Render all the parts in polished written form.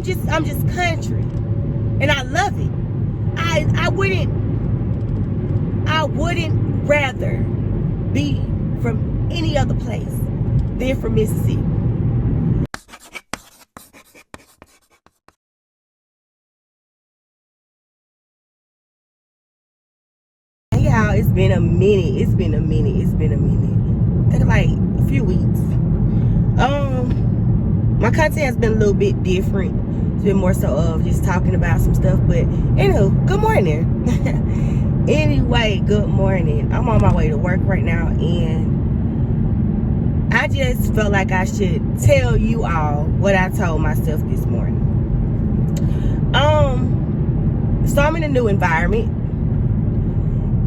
I'm just country, and I love it. I wouldn't rather be from any other place than from Mississippi. Yeah, it's been a minute. Think like a few weeks. My content has been a little bit different. It's been more so of just talking about some stuff. But anywho, good morning. Anyway, good morning. I'm on my way to work right now, and I just felt like I should tell you all what I told myself this morning. So I'm in a new environment,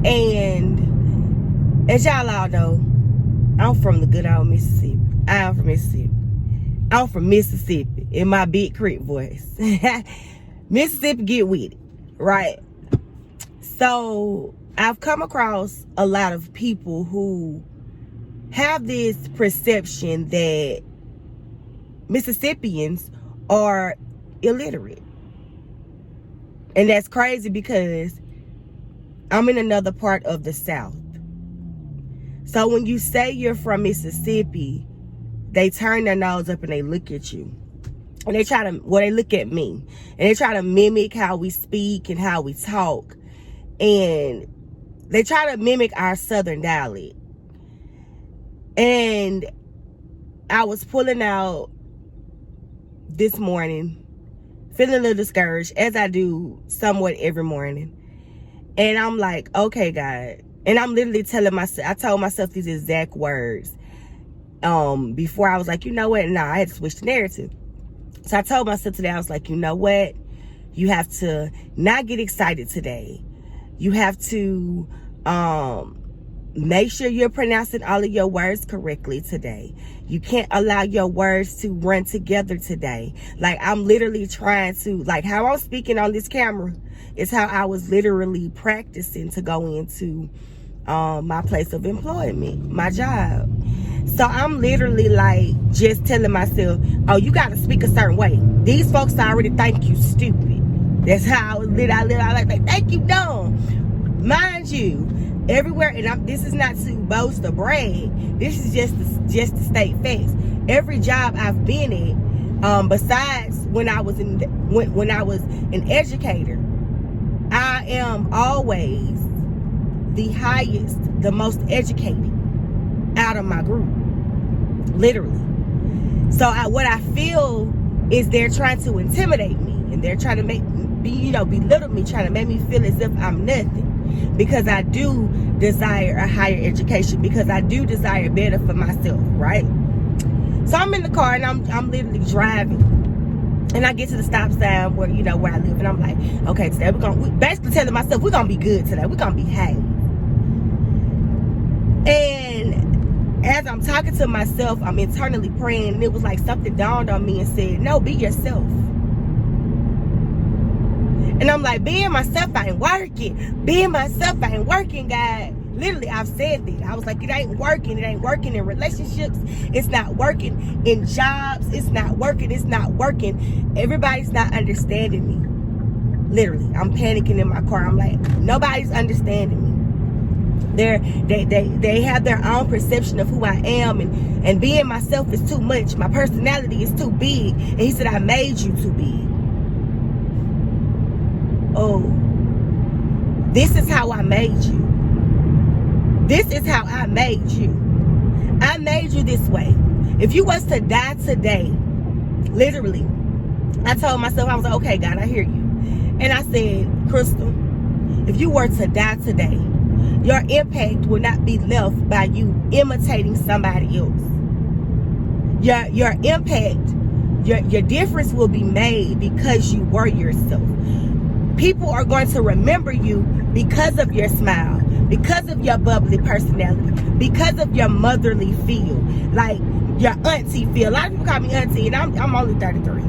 and as y'all all know, I'm from the good old Mississippi. I'm from Mississippi in my big creek voice. Mississippi get with it, right? So I've come across a lot of people who have this perception that Mississippians are illiterate. And that's crazy because I'm in another part of the South. So when you say you're from Mississippi, they turn their nose up and they look at you. And they they look at me. And they try to mimic how we speak and how we talk. And they try to mimic our Southern dialect. And I was pulling out this morning, feeling a little discouraged, as I do somewhat every morning. And I'm like, okay, God. And I'm literally I told myself these exact words. Before I was like, you know what? Nah, I had to switch the narrative. So I told myself today, I was like, you know what? You have to not get excited today. You have to make sure you're pronouncing all of your words correctly today. You can't allow your words to run together today. Like, I'm literally trying to, like, how I'm speaking on this camera is how I was literally practicing to go into my place of employment, my job. So I'm literally like just telling myself, oh, you got to speak a certain way. These folks already think you stupid. That's how I live. I like that. Thank you, dumb. Mind you, everywhere, and this is not to boast or brag. This is just to state facts. Every job I've been in, besides when I was when I was an educator, I am always the highest, the most educated out of my group, literally. So what I feel is they're trying to intimidate me, and they're trying to belittle me, trying to make me feel as if I'm nothing, because I do desire a higher education, because I do desire better for myself, right? So I'm in the car, and I'm literally driving, and I get to the stop sign where I live, and I'm like, okay, today we're basically telling myself we're gonna be good today, we're gonna behave. And as I'm talking to myself, I'm internally praying, and it was like something dawned on me and said, no, be yourself. And I'm like, being myself ain't working. Being myself ain't working, God. Literally, I've said that. I was like, it ain't working. It ain't working in relationships. It's not working in jobs. It's not working. Everybody's not understanding me. Literally, I'm panicking in my car. I'm like, nobody's understanding me. They have their own perception of who I am, and being myself is too much. My personality is too big. And he said, I made you too big. Oh, this is how I made you. This is how I made you. I made you this way. If you was to die today, literally, I told myself, I was like, okay, God, I hear you. And I said, Crystal, if you were to die today, your impact will not be left by you imitating somebody else. Your impact, your difference will be made because you were yourself. People are going to remember you because of your smile, because of your bubbly personality, because of your motherly feel, like your auntie feel. A lot of people call me auntie, and I'm only 33.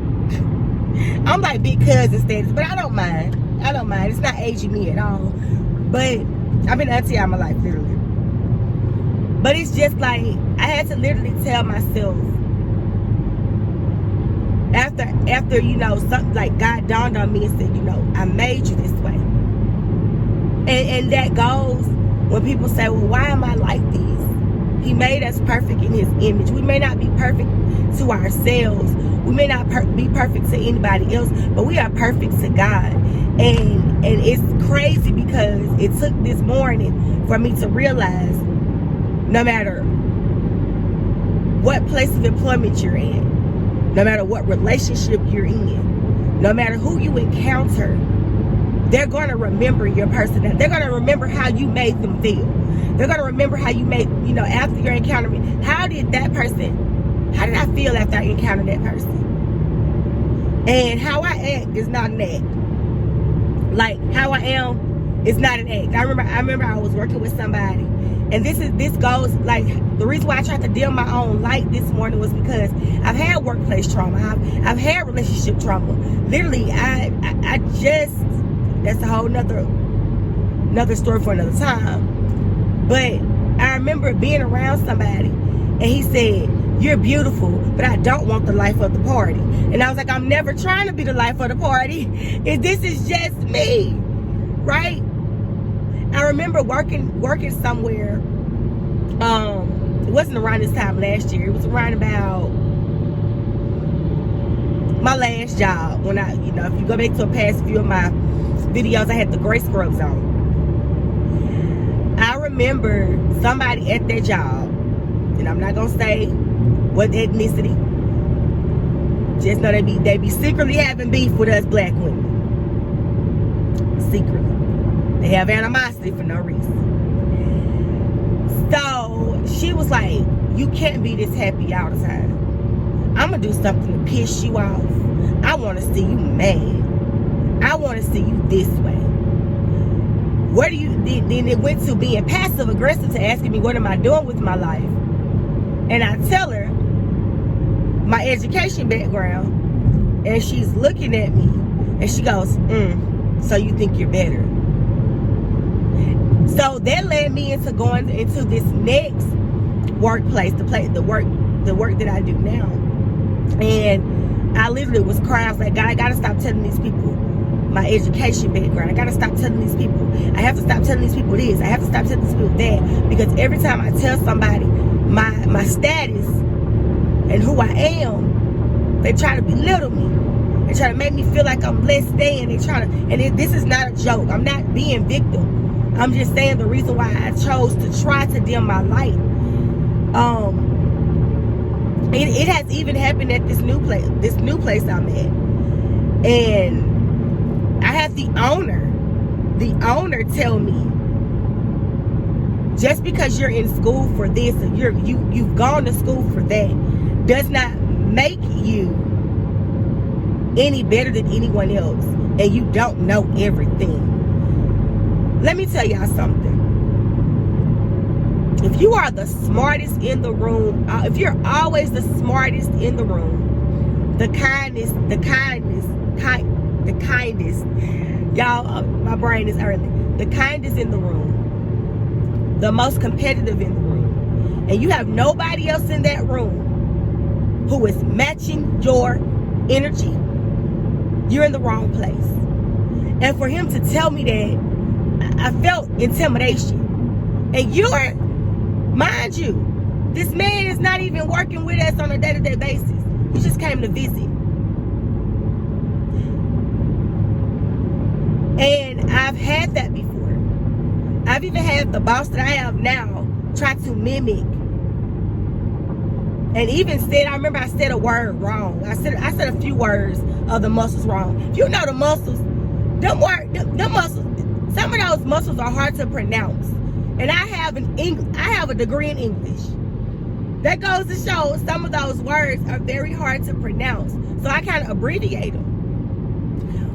I'm like big cousin status, but I don't mind. It's not aging me at all. But I've been auntie all my life, literally. But it's just like, I had to literally tell myself, After you know, something like God dawned on me and said, you know, I made you this way. And that goes when people say, well, why am I like this? He made us perfect in his image. We may not be perfect to ourselves. We may not be perfect to anybody else, but we are perfect to God. And it's crazy because it took this morning for me to realize no matter what place of employment you're in, no matter what relationship you're in, no matter who you encounter, they're going to remember your personality. They're going to remember how you made them feel. They're going to remember how you made, you know, after your encounter. How did I feel after I encountered that person? And how I act is not an act. Like, how I am is not an act. I remember I was working with somebody, and this goes, like, the reason why I tried to dim my own light this morning was because I've had workplace trauma. I've had relationship trauma. Literally, I just, that's a whole another story for another time. But I remember being around somebody, and he said, you're beautiful, but I don't want the life of the party. And I was like, I'm never trying to be the life of the party. This is just me, right? I remember working somewhere. It wasn't around this time last year. It was around about my last job. When I, you know, if you go back to a past few of my videos, I had the gray scrubs on. I remember somebody at that job, and I'm not gonna say what ethnicity. Just know they be secretly having beef with us black women. Secretly. They have animosity for no reason. So she was like, you can't be this happy all the time. I'm gonna do something to piss you off. I wanna see you mad. I wanna see you this way. Where do you, then it went to being passive aggressive to asking me, what am I doing with my life? And I tell her my education background, and she's looking at me, and she goes, so you think you're better? So that led me into going into this next workplace, the work that I do now. And I literally was crying. I was like, God, I gotta stop telling these people my education background. I gotta stop telling these people. I have to stop telling these people this. I have to stop telling these people that. Because every time I tell somebody my status and who I am, they try to belittle me. They try to make me feel like I'm less than. They try to, and this is not a joke. I'm not being victim. I'm just saying the reason why I chose to try to dim my light. It has even happened at this new place I'm at. And I had the owner tell me, just because you're in school for this and you've gone to school for that does not make you any better than anyone else, and you don't know everything. Let me tell y'all something. If you are the smartest in the room, if you're always the smartest in the room, the kindest, y'all, my brain is early. The kindest in the room, the most competitive in the room, and you have nobody else in that room who is matching your energy, you're in the wrong place. And for him to tell me that, I felt intimidation. And you're, mind you, this man is not even working with us on a day-to-day basis. He just came to visit. And I've had that before. I've even had the boss that I have now try to mimic. And even said, I remember I said a word wrong. I said a few words of the muscles wrong. If you know the muscles, them muscles, some of those muscles are hard to pronounce. And I have a degree in English. That goes to show some of those words are very hard to pronounce. So I kind of abbreviate them.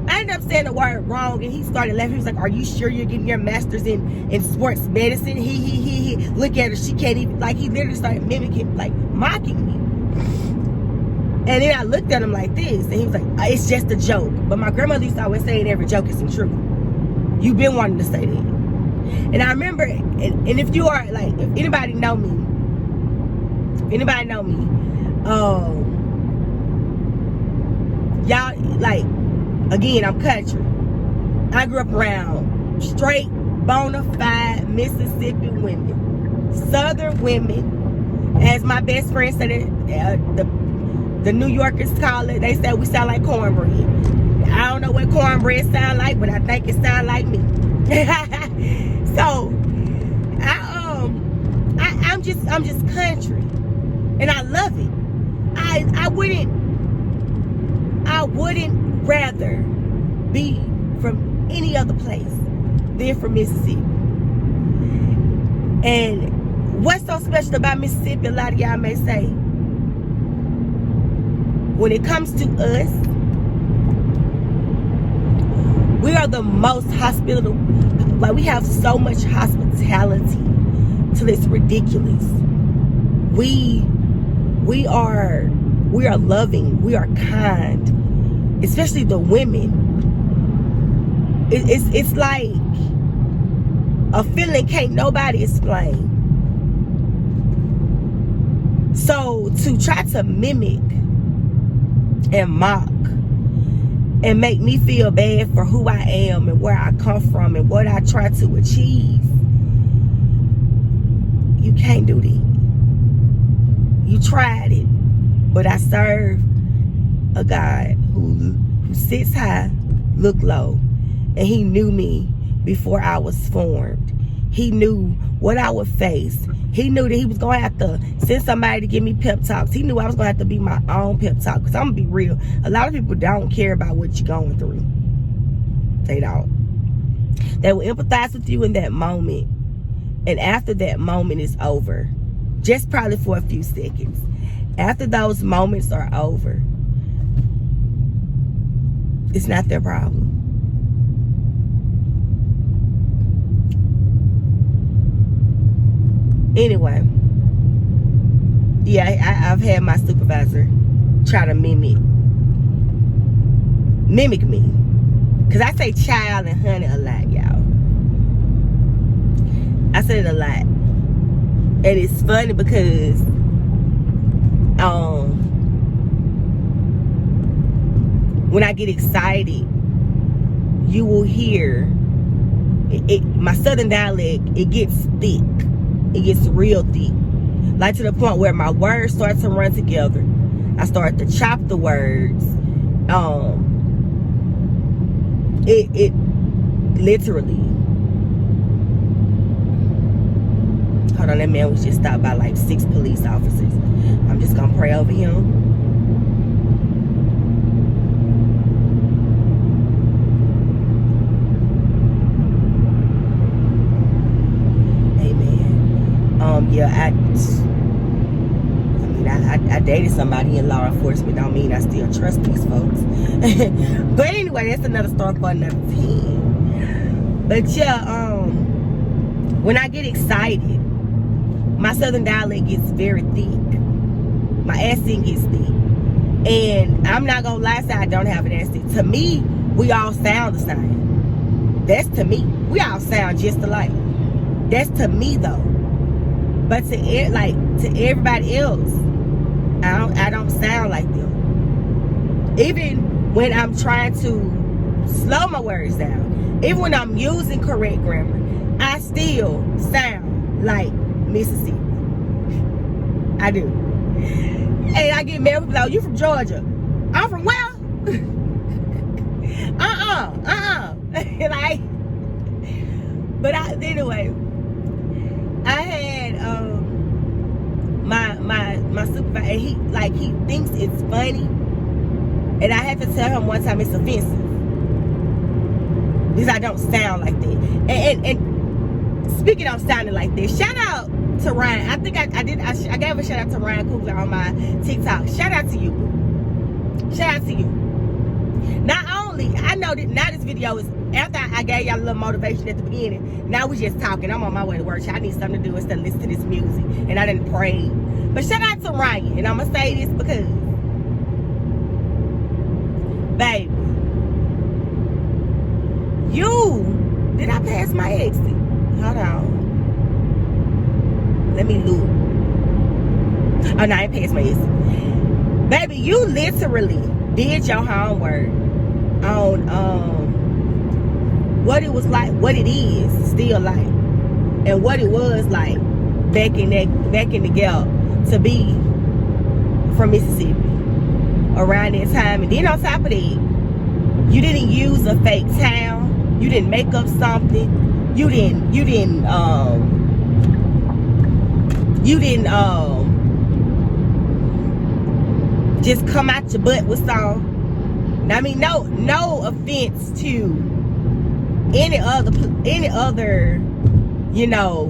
I ended up saying the word wrong, and he started laughing. He was like, are you sure you're getting your master's in sports medicine? He. Look at her. She can't even, like, he literally started mimicking, like, mocking me. And then I looked at him like this, and he was like, it's just a joke. But my grandmother used to always say every joke isn't true. You've been wanting to say that. And I remember, and if you are, like, if anybody know me, Y'all, like, again, I'm country. I grew up around straight, bona fide Mississippi women. Southern women. As my best friend said it, the New Yorkers call it, they say we sound like cornbread. I don't know what cornbread sound like, but I think it sound like me. So, I'm just country. And I love it. I wouldn't rather be from any other place than from Mississippi. And what's so special about Mississippi, a lot of y'all may say, when it comes to us, we are the most hospitable. Like, we have so much hospitality till it's ridiculous. We are loving, we are kind, especially the women. It's like a feeling can't nobody explain. So to try to mimic and mock and make me feel bad for who I am and where I come from and what I try to achieve, you can't do that. You tried it, but I serve a God who sits high, look low, and he knew me before I was formed. He knew what I would face. He knew that he was going to have to send somebody to give me pep talks. He knew I was going to have to be my own pep talk. Because I'm going to be real. A lot of people don't care about what you're going through. They don't. They will empathize with you in that moment. And after that moment is over, just probably for a few seconds, after those moments are over, it's not their problem. Anyway, yeah, I've had my supervisor try to mimic me. Because I say child and honey a lot, y'all. I say it a lot. And it's funny because when I get excited, you will hear my southern dialect, it gets thick. It gets real thick. Like to the point where my words start to run together. I start to chop the words. It literally. Hold on, that man was just stopped by like 6 police officers. I'm just gonna pray over him. Yeah, I dated somebody in law enforcement. Don't mean I still trust these folks. But anyway, that's another story for another time. But yeah, when I get excited, my southern dialect gets very thick. My accent gets thick. And I'm not gonna lie, say I don't have an accent. To me, we all sound the same. That's to me. We all sound just alike. That's to me though. But to everybody else, I don't sound like them. Even when I'm trying to slow my words down, even when I'm using correct grammar, I still sound like Mississippi. I do. And I get mad with people like, you from Georgia? I'm from where? Like, but anyway. I had my supervisor, and he thinks it's funny, and I had to tell him one time it's offensive because I don't sound like that. And speaking of sounding like that, shout out to Ryan. I think I gave a shout out to Ryan Coogler on my TikTok. Shout out to you, boo. Shout out to you. Not only I know that now this video is after I gave y'all a little motivation at the beginning. Now we just talking. I'm on my way to work. I need something to do instead of listening to this music. And I didn't pray. But shout out to Ryan. And I'm going to say this because, baby, did I pass my exit? Hold on. Let me look. Oh, no, I ain't passed my exit. Baby, you literally did your homework on what it was like, what it is still like, and what it was like back in the gap to be from Mississippi around that time. And then on top of that, you didn't use a fake town. You didn't make up something. You didn't just come out your butt with some. I mean, no offense to any other, you know,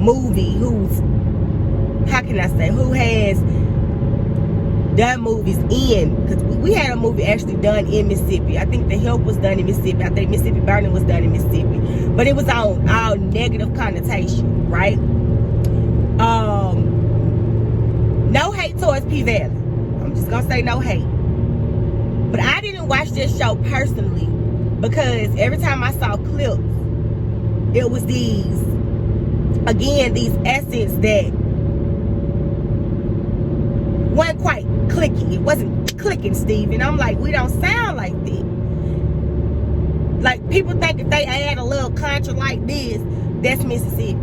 movie who's, how can I say, who has done movies in, because we had a movie actually done in Mississippi. I think The Help was done in Mississippi. I think Mississippi Burning was done in Mississippi, but it was on all negative connotation, right? No hate towards P Valley. I'm just gonna say no hate. But I didn't watch this show personally because every time I saw clips, it was these accents that weren't quite clicking. It wasn't clicking, Steve. And I'm like, we don't sound like that. Like, people think if they add a little country like this, that's Mississippi.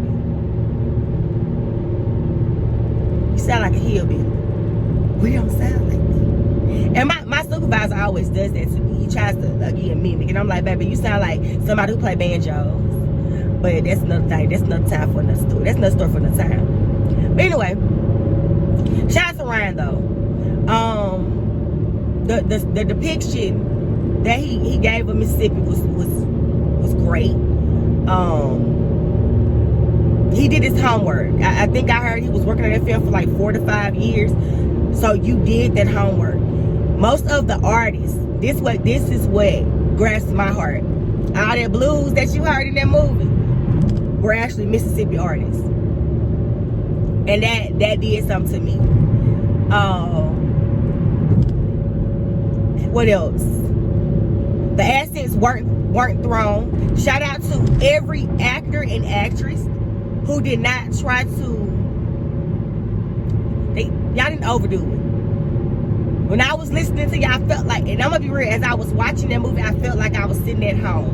You sound like a hillbilly. We don't sound like that. And my supervisor always does that to me. He tries to, again, mimic. And I'm like, baby, you sound like somebody who play banjos. But that's another thing. That's another time for another story. That's another story for another time. But anyway, shout out to Ryan, though. The depiction that he gave of Mississippi was great. He did his homework. I think I heard he was working on that film for like 4 to 5 years. So you did that homework. Most of the artists, this is what grabs my heart. All that blues that you heard in that movie were actually Mississippi artists. And that did something to me. What else? The accents weren't thrown. Shout out to every actor and actress who did not try to. Y'all didn't overdo it. When I was listening to y'all, I felt like, and I'm gonna be real, as I was watching that movie, I felt like I was sitting at home.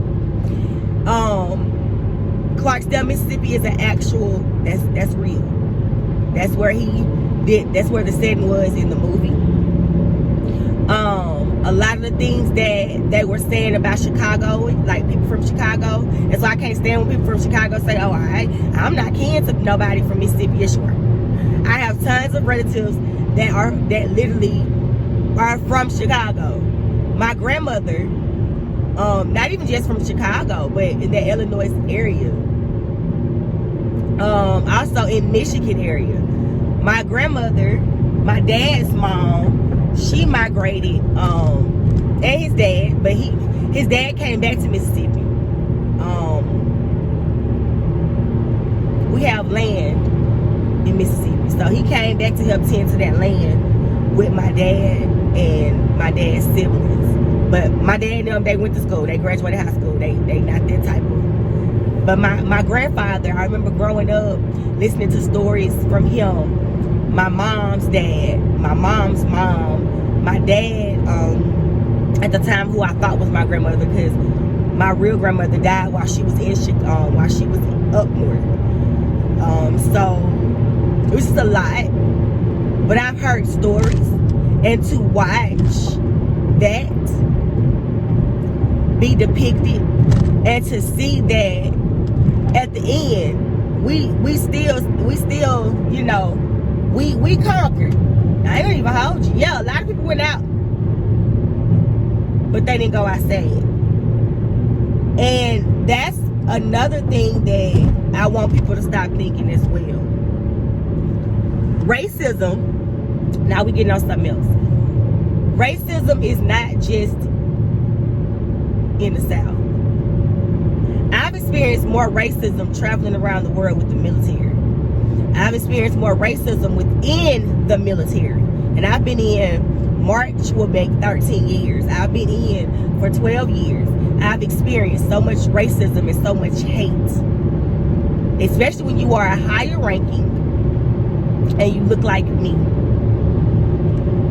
Clarksdale, Mississippi is an actual, that's real. That's where that's where the setting was in the movie. A lot of the things that they were saying about Chicago, like people from Chicago, and so I can't stand when people from Chicago say, oh, I'm not kin to nobody from Mississippi. Yes, sure. I have tons of relatives that literally are from Chicago. My grandmother, not even just from Chicago, but in the Illinois area. Also in Michigan area. My grandmother, my dad's mom, she migrated, and his dad, but his dad came back to Mississippi. We have land in Mississippi, so he came back to help tend to that land with my dad and my dad's siblings. But my dad and them, they went to school. They graduated high school. They not that type of. But my grandfather, I remember growing up listening to stories from him. My mom's dad, my mom's mom, my dad, at the time, who I thought was my grandmother, because my real grandmother died while she was while she was up north. So it was just a lot. But I've heard stories, and to watch that be depicted, and to see that at the end, we still, you know, we conquered. I ain't even hold you. Yeah, a lot of people went out, but they didn't go outside. And that's another thing that I want people to stop thinking as well. Racism, now we getting on something else. Racism is not just in the South. I've experienced more racism traveling around the world with the military. I've experienced more racism within the military. And I've been in, March will make 13 years. I've been in for 12 years. I've experienced so much racism and so much hate. Especially when you are a higher ranking and you look like me.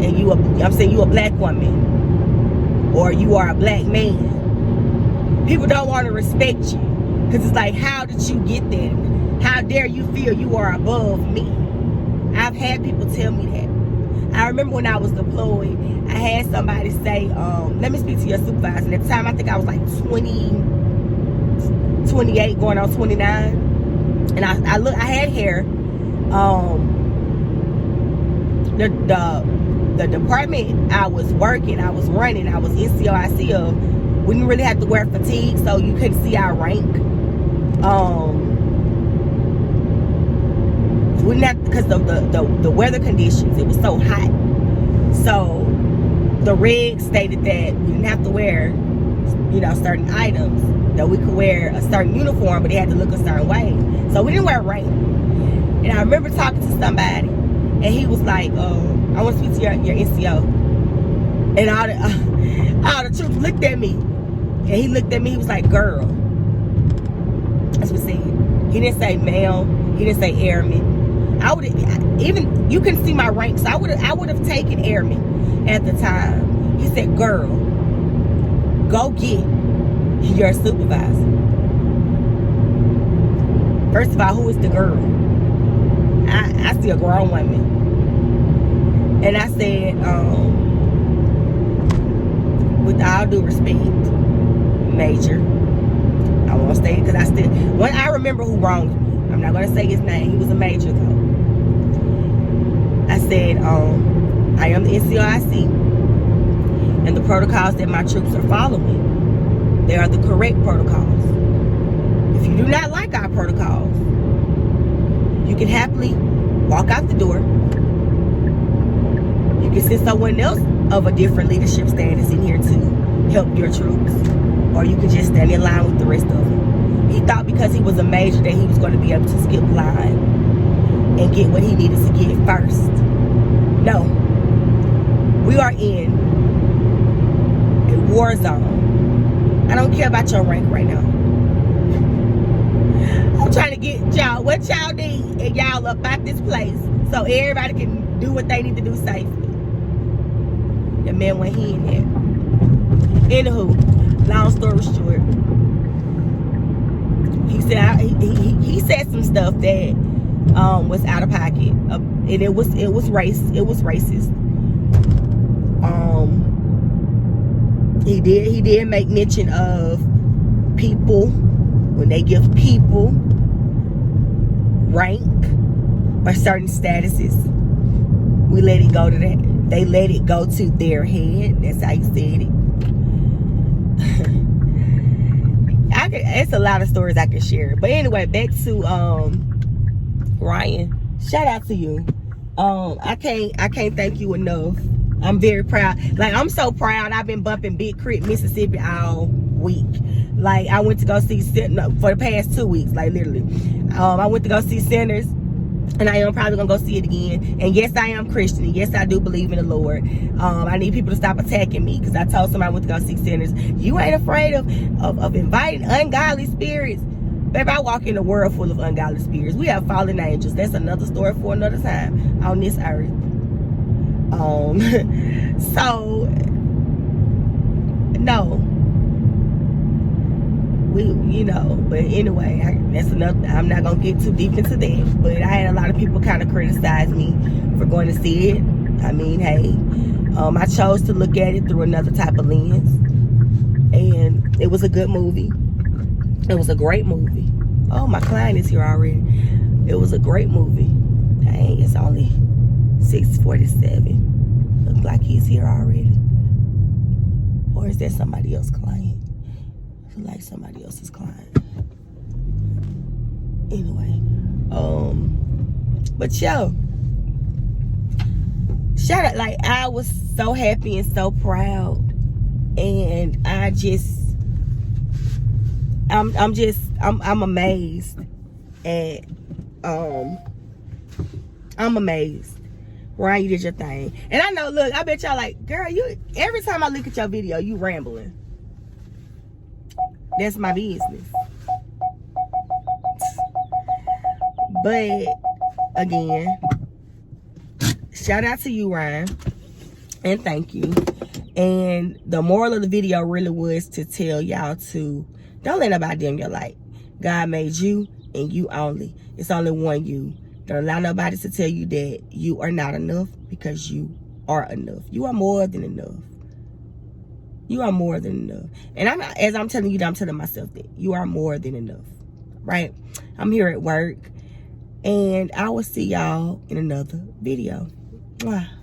and I'm saying you a black woman, or you are a black man, people don't want to respect you. Because it's like, how did you get there? How dare you feel you are above me? I've had people tell me that. I remember when I was deployed, I had somebody say, let me speak to your supervisor. And at the time, I think I was like 28, going on 29. And I had hair. The department I was working, I was running, I was NCO, ICO. We didn't really have to wear fatigue, so you couldn't see our rank. We didn't have, because of the weather conditions, it was so hot. So the reg stated that we didn't have to wear, certain items, that we could wear a certain uniform, but it had to look a certain way. So we didn't wear rank. And I remember talking to somebody, and he was like, I want to speak to your NCO. And all the troops looked at me. And he looked at me, he was like, girl. That's what he said. He didn't say ma'am. He didn't say airman. I would even, you can see my rank, so I would have taken airman at the time. He said, girl, go get your supervisor. First of all, who is the girl? I see a grown woman. And I said, with all due respect, Major, I won't say it because I remember who wronged me. I'm not going to say his name. He was a major though. I said, I am the NCOIC, and the protocols that my troops are following, they are the correct protocols. If you do not like our protocols, you can happily walk out the door. You can send someone else of a different leadership status in here to help your troops, or you can just stand in line with the rest of them. He thought because he was a major that he was going to be able to skip line and get what he needed to get first. No. We are in a war zone. I don't care about your rank right now. I'm trying to get y'all what y'all need and y'all up out this place so everybody can do what they need to do safely. The man went he in there. Anywho, long story short, he said he said some stuff that was out of pocket, and it was racist. He did make mention of people, when they give people rank or certain statuses, we let it go to that. They let it go to their head. That's how he said it. It's a lot of stories I can share. But anyway, back to Ryan. Shout out to you. I can't thank you enough. I'm very proud. Like, I'm so proud. I've been bumping Big Creek, Mississippi all week. Like, I went to go see for the past 2 weeks, like literally. I went to go see Sinners, and I am probably gonna go see it again. And yes, I am Christian, and yes, I do believe in the Lord. I need people to stop attacking me, because I told somebody I went to go see Sinners, you ain't afraid of inviting ungodly spirits. Baby, I walk in a world full of ungodly spirits. We have fallen angels. That's another story for another time on this earth. So no, but anyway, that's another. I'm not gonna get too deep into that. But I had a lot of people kind of criticize me for going to see it. I mean, hey, I chose to look at it through another type of lens, and it was a good movie. It was a great movie. Oh, my client is here already. It was a great movie. Dang, it's only 6:47. Looks like he's here already. Or is that somebody else's client? I feel like somebody else's client. Anyway, but yo, shout out, like, I was so happy and so proud, and I'm amazed at, I'm amazed. Ryan, you did your thing. And I know, look, I bet y'all like, girl, every time I look at your video, you rambling. That's my business. But, again, shout out to you, Ryan. And thank you. And the moral of the video really was to tell y'all to don't let nobody dim your light. God made you and you only. It's only one you. Don't allow nobody to tell you that you are not enough, because you are enough. You are more than enough. You are more than enough. And as I'm telling you, I'm telling myself that you are more than enough. Right? I'm here at work. And I will see y'all in another video. Mwah.